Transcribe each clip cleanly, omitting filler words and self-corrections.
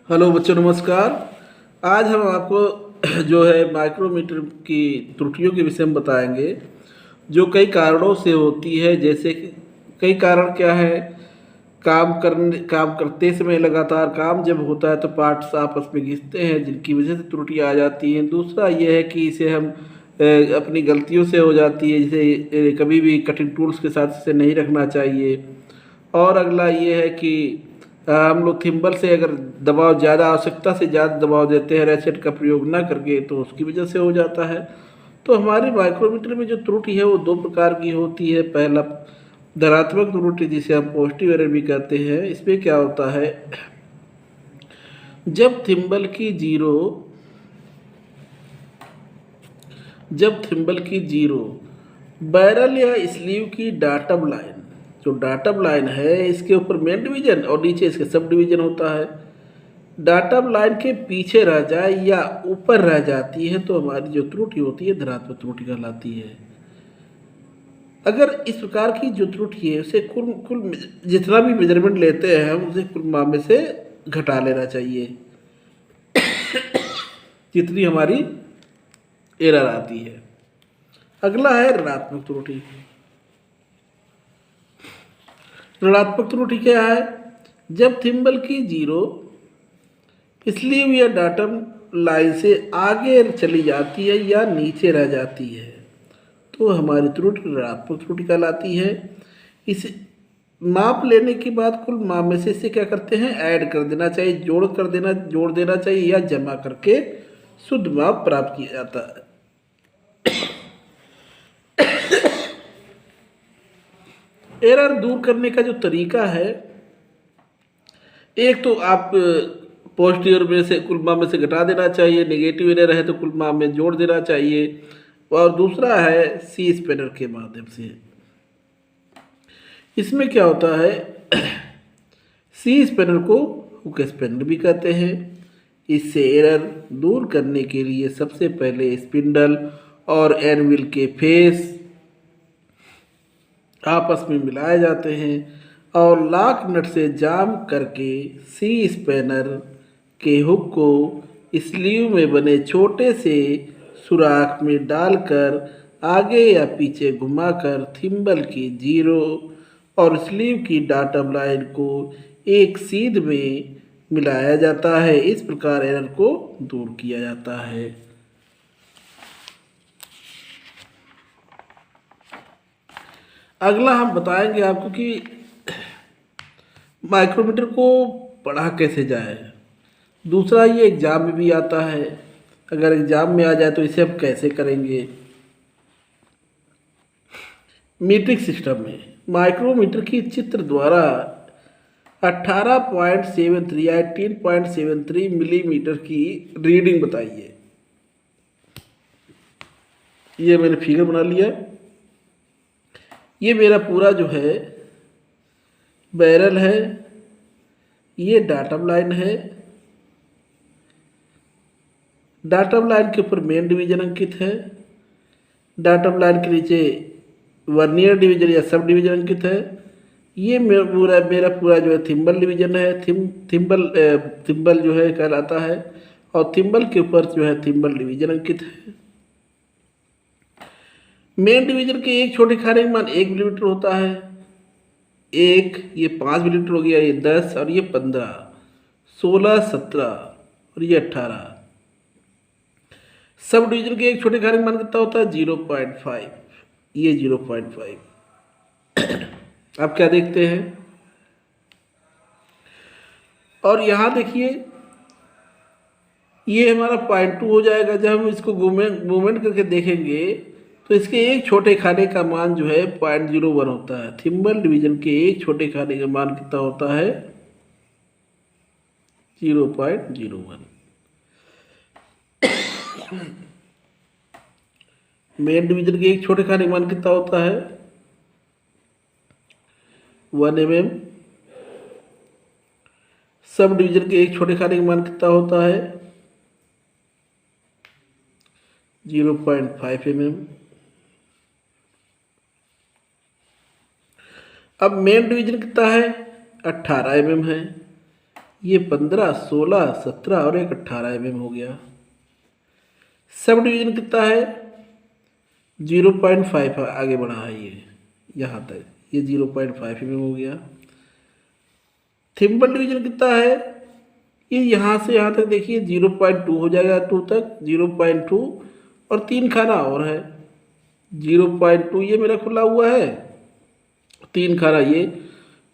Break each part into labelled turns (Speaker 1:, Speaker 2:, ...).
Speaker 1: Hello बच्चों, नमस्कार। आज हम आपको जो है माइक्रोमीटर की त्रुटियों के विषय में बताएंगे, जो कई कारणों से होती है। जैसे कि कई कारण क्या है, काम करते समय लगातार काम जब होता है तो पार्ट्स आपस में घिसते हैं, जिनकी वजह से त्रुटियां आ जाती हैं। दूसरा यह है कि इसे हम अपनी गलतियों से हो जाती है, जैसे कभी भी कटिंग टूल्स के साथ इसे नहीं रखना चाहिए। और अगला ये है कि हम लोग थिम्बल से अगर दबाव ज़्यादा, आवश्यकता से ज़्यादा दबाव देते हैं रैचेट का प्रयोग ना करके, तो उसकी वजह से हो जाता है। तो हमारे माइक्रोमीटर में जो त्रुटि है वो दो प्रकार की होती है। पहला धनात्मक त्रुटि, जिसे हम पॉजिटिव एरर भी कहते हैं। इसमें क्या होता है, जब थिम्बल की जीरो जब थिम्बल की जीरो बैरल या स्लीव की डाटम लाइन, जो डाटम लाइन है इसके ऊपर मेन डिवीजन और नीचे इसके सब डिवीजन होता है, डाटम लाइन के पीछे रह जाए या ऊपर रह जाती है तो हमारी जो त्रुटि होती है धनात्मक त्रुटि कहलाती है। अगर इस प्रकार की जो त्रुटि है उसे कुल कुल जितना भी मेजरमेंट लेते हैं हम, उसे कुल मामले से घटा लेना चाहिए, जितनी हमारी एरर आती है। अगला है ऋणात्मक त्रुटि। ऋणात्मक त्रुटि क्या है, जब थिम्बल की जीरो स्लीव या डाटम लाइन से आगे चली जाती है या नीचे रह जाती है तो हमारी त्रुटि ऋणात्मक त्रुटि कहलाती है। इसे माप लेने के बाद कुल माप में से इसे क्या करते हैं, ऐड कर देना चाहिए, जोड़ देना चाहिए या जमा करके शुद्ध माप प्राप्त किया जाता है। एरर दूर करने का जो तरीका है, एक तो आप पॉजिटिव एरर में से कुल माप में से घटा देना चाहिए, नेगेटिव एरर है तो कुल माप में जोड़ देना चाहिए। और दूसरा है सी स्पैनर के माध्यम से। इसमें क्या होता है, सी स्पैनर को हुक स्पैनर भी कहते हैं। इससे एरर दूर करने के लिए सबसे पहले स्पिंडल और एनविल के फेस आपस में मिलाए जाते हैं और लॉक नट से जाम करके सी स्पैनर के हुक को स्लीव में बने छोटे से सुराख में डालकर आगे या पीछे घुमाकर थिम्बल की जीरो और स्लीव की डाटम लाइन को एक सीध में मिलाया जाता है। इस प्रकार एरर को दूर किया जाता है। अगला हम बताएंगे आपको कि माइक्रोमीटर को पढ़ा कैसे जाए। दूसरा, ये एग्जाम में भी आता है। अगर एग्जाम में आ जाए तो इसे हम कैसे करेंगे। मीट्रिक सिस्टम में माइक्रोमीटर की चित्र द्वारा 18.73 या 18.73 मिलीमीटर की रीडिंग बताइए। ये मैंने फिगर बना लिया। ये मेरा पूरा जो है बैरल है, ये डाटम लाइन है। डाटम लाइन के ऊपर मेन डिवीजन अंकित है। डाटम लाइन के नीचे वर्नियर डिवीजन या सब डिवीजन अंकित है। ये मेरा पूरा जो है थिम्बल डिवीजन है। थिम्बल जो है कहलाता है और थिम्बल के ऊपर जो है थिम्बल डिवीजन अंकित है। मेन डिवीजन के एक छोटे खाने का मान 1 मिलीमीटर होता है। एक, ये 5 मिलीमीटर हो गया, ये 10 और ये 15, 16, 17 और ये 18। सब डिवीजन के एक छोटे खाने का मान कितना होता है, 0.5। ये 0.5। आप क्या देखते हैं, और यहाँ देखिए ये हमारा 0.2 हो जाएगा। जब हम इसको मूवमेंट करके देखेंगे तो इसके एक छोटे खाने का मान जो है 0.01 होता है। थिम्बल डिवीजन के एक छोटे खाने का मान कितना होता है, 0.01। मेन डिवीजन के एक छोटे खाने का मान कितना होता है, 1 mm। सब डिवीजन के एक छोटे खाने का मान कितना होता है, 0.5 mm। अब मेन डिवीजन कितना है, 18 mm है। ये 15, 16, 17 और एक 18 mm हो गया। सब डिवीजन कितना है? 0.5 आगे बढ़ा है ये यहाँ तक, ये 0.5 mm हो गया। थिम्बल डिवीजन कितना है? ये यहाँ से यहाँ तक देखिए 0.2 हो जाएगा, 2 तक 0.2 और 3 खाना और है 0.2, ये मेरा खुला हुआ है। 3 खाना ये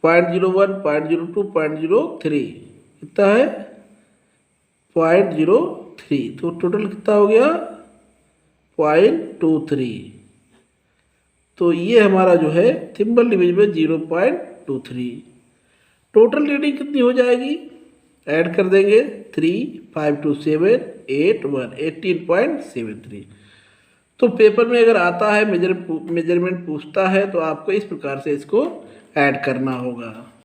Speaker 1: 0.01, 0.02, 0.03 कितना है? 0.03। तो टोटल कितना हो गया? 0.23। तो ये हमारा जो है थिम्बल डिवीजन में 0.23। टोटल रीडिंग कितनी हो जाएगी? ऐड कर देंगे 3, 5 2 7 8 1 18.73। तो पेपर में अगर आता है मेजरमेंट पूछता है तो आपको इस प्रकार से इसको ऐड करना होगा।